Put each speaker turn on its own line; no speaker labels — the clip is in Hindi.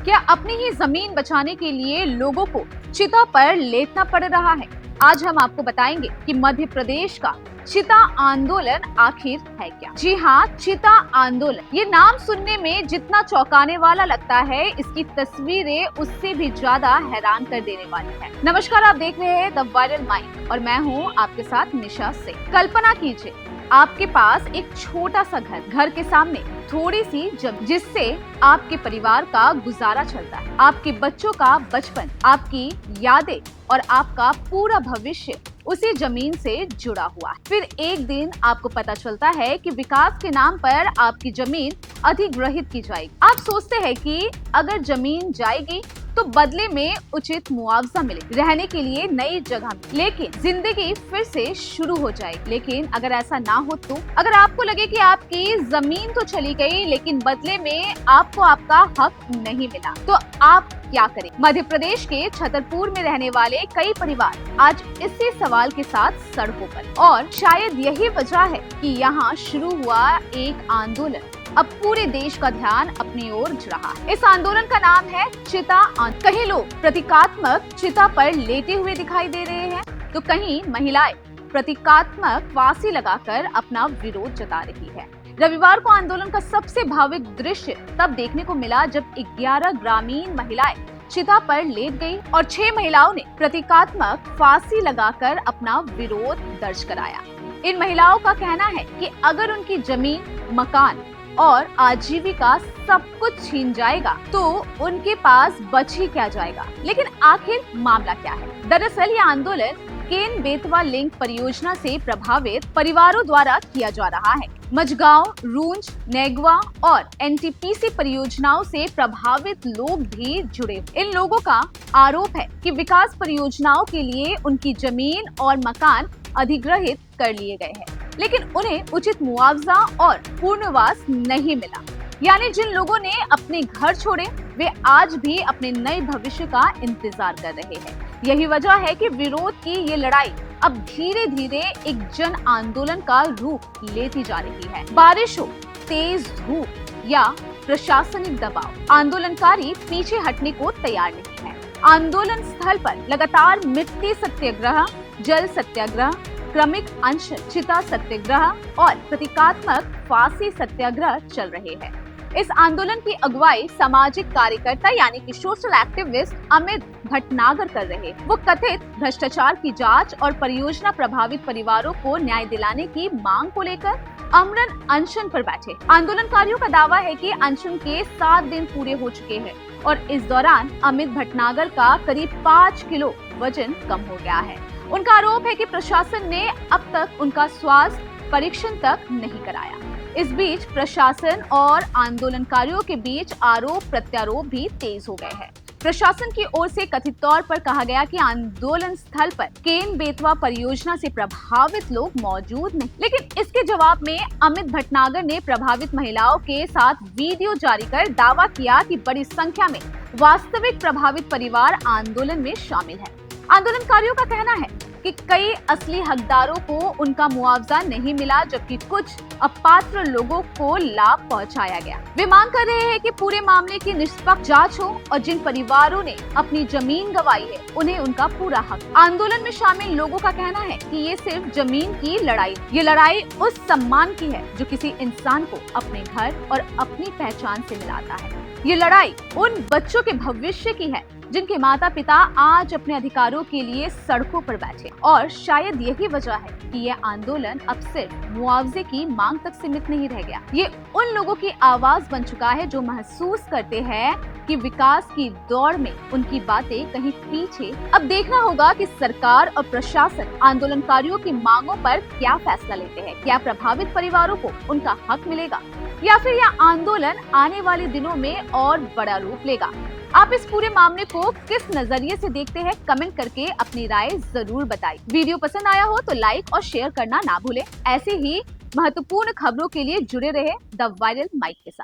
क्या अपनी ही जमीन बचाने के लिए लोगों को चिता पर लेटना पड़ रहा है? आज हम आपको बताएंगे कि मध्य प्रदेश का चिता आंदोलन आखिर है क्या। जी हाँ, चिता आंदोलन। ये नाम सुनने में जितना चौंकाने वाला लगता है, इसकी तस्वीरें उससे भी ज्यादा हैरान कर देने वाली है। नमस्कार, आप देख रहे हैं द वायरल माइक और मैं हूँ आपके साथ निशा सिंह। कल्पना कीजिए, आपके पास एक छोटा सा घर के सामने थोड़ी सी जमीन, जिससे आपके परिवार का गुजारा चलता है, आपके बच्चों का बचपन, आपकी यादें और आपका पूरा भविष्य उसी जमीन से जुड़ा हुआ है। फिर एक दिन आपको पता चलता है कि विकास के नाम पर आपकी जमीन अधिग्रहित की जाएगी। आप सोचते हैं कि अगर जमीन जाएगी तो बदले में उचित मुआवजा मिले, रहने के लिए नई जगह मिले, लेकिन जिंदगी फिर से शुरू हो जाएगी। लेकिन अगर ऐसा ना हो तो, अगर आपको लगे कि आपकी जमीन तो चली गई लेकिन बदले में आपको आपका हक नहीं मिला, तो आप क्या करें? मध्य प्रदेश के छतरपुर में रहने वाले कई परिवार आज इसी सवाल के साथ सड़कों पर, और शायद यही वजह है कि यहाँ शुरू हुआ एक आंदोलन अब पूरे देश का ध्यान अपनी ओर रहा है। इस आंदोलन का नाम है चिता आंदोलन। कहीं लोग प्रतीकात्मक चिता पर लेटे हुए दिखाई दे रहे हैं, तो कहीं महिलाएं प्रतीकात्मक फांसी लगाकर अपना विरोध जता रही है। रविवार को आंदोलन का सबसे भावुक दृश्य तब देखने को मिला जब 11 ग्रामीण महिलाएं चिता पर लेट गई और 6 महिलाओं ने प्रतीकात्मक फांसी लगाकर अपना विरोध दर्ज कराया। इन महिलाओं का कहना है कि अगर उनकी जमीन, मकान और आजीविका सब कुछ छीन जाएगा तो उनके पास बच ही क्या जाएगा। लेकिन आखिर मामला क्या है? दरअसल ये आंदोलन केन बेतवा लिंक परियोजना से प्रभावित परिवारों द्वारा किया जा रहा है। मझगांव, रूंज, नेगवा और एनटीपीसी परियोजनाओं से प्रभावित लोग भी जुड़े। इन लोगों का आरोप है कि विकास परियोजनाओं के लिए उनकी जमीन और मकान अधिग्रहित कर लिए गए हैं, लेकिन उन्हें उचित मुआवजा और पुनर्वास नहीं मिला। यानी जिन लोगों ने अपने घर छोड़े, वे आज भी अपने नए भविष्य का इंतजार कर रहे हैं। यही वजह है कि विरोध की ये लड़ाई अब धीरे धीरे एक जन आंदोलन का रूप लेती जा रही है। बारिश हो, तेज धूप या प्रशासनिक दबाव, आंदोलनकारी पीछे हटने को तैयार नहीं है। आंदोलन स्थल पर लगातार मिट्टी सत्याग्रह, जल सत्याग्रह, क्रमिक अनशन, चिता सत्याग्रह और प्रतीकात्मक फांसी सत्याग्रह चल रहे हैं। इस आंदोलन की अगुवाई सामाजिक कार्यकर्ता यानी कि सोशल एक्टिविस्ट अमित भटनागर कर रहे हैं। वो कथित भ्रष्टाचार की जांच और परियोजना प्रभावित परिवारों को न्याय दिलाने की मांग को लेकर अमरण अनशन पर बैठे। आंदोलनकारियों का दावा है कि अनशन के 7 दिन पूरे हो चुके हैं और इस दौरान अमित भटनागर का करीब 5 किलो वजन कम हो गया है। उनका आरोप है कि प्रशासन ने अब तक उनका स्वास्थ्य परीक्षण तक नहीं कराया। इस बीच प्रशासन और आंदोलनकारियों के बीच आरोप प्रत्यारोप भी तेज हो गए हैं। प्रशासन की ओर से कथित तौर पर कहा गया कि आंदोलन स्थल पर केन बेतवा परियोजना से प्रभावित लोग मौजूद नहीं, लेकिन इसके जवाब में अमित भटनागर ने प्रभावित महिलाओं के साथ वीडियो जारी कर दावा किया कि बड़ी संख्या में वास्तविक प्रभावित परिवार आंदोलन में शामिल है। आंदोलनकारियों का कहना है कि कई असली हकदारों को उनका मुआवजा नहीं मिला, जबकि कुछ अपात्र लोगों को लाभ पहुंचाया गया। वे मांग कर रहे हैं कि पूरे मामले की निष्पक्ष जांच हो और जिन परिवारों ने अपनी जमीन गंवाई है, उन्हें उनका पूरा हक। आंदोलन में शामिल लोगों का कहना है कि ये सिर्फ जमीन की लड़ाई, ये लड़ाई उस सम्मान की है जो किसी इंसान को अपने घर और अपनी पहचान से मिलाता है। ये लड़ाई उन बच्चों के भविष्य की है जिनके माता पिता आज अपने अधिकारों के लिए सड़कों पर बैठे, और शायद यही वजह है कि ये आंदोलन अब सिर्फ मुआवजे की मांग तक सीमित नहीं रह गया। ये उन लोगों की आवाज बन चुका है जो महसूस करते हैं कि विकास की दौड़ में उनकी बातें कहीं पीछे। अब देखना होगा कि सरकार और प्रशासन आंदोलनकारियों की मांगों पर क्या फैसला लेते हैं। क्या प्रभावित परिवारों को उनका हक मिलेगा या फिर यह आंदोलन आने वाले दिनों में और बड़ा रूप लेगा? आप इस पूरे मामले को किस नजरिए से देखते हैं? कमेंट करके अपनी राय जरूर बताइए। वीडियो पसंद आया हो तो लाइक और शेयर करना ना भूलें। ऐसे ही महत्वपूर्ण खबरों के लिए जुड़े रहे द वायरल माइक के साथ।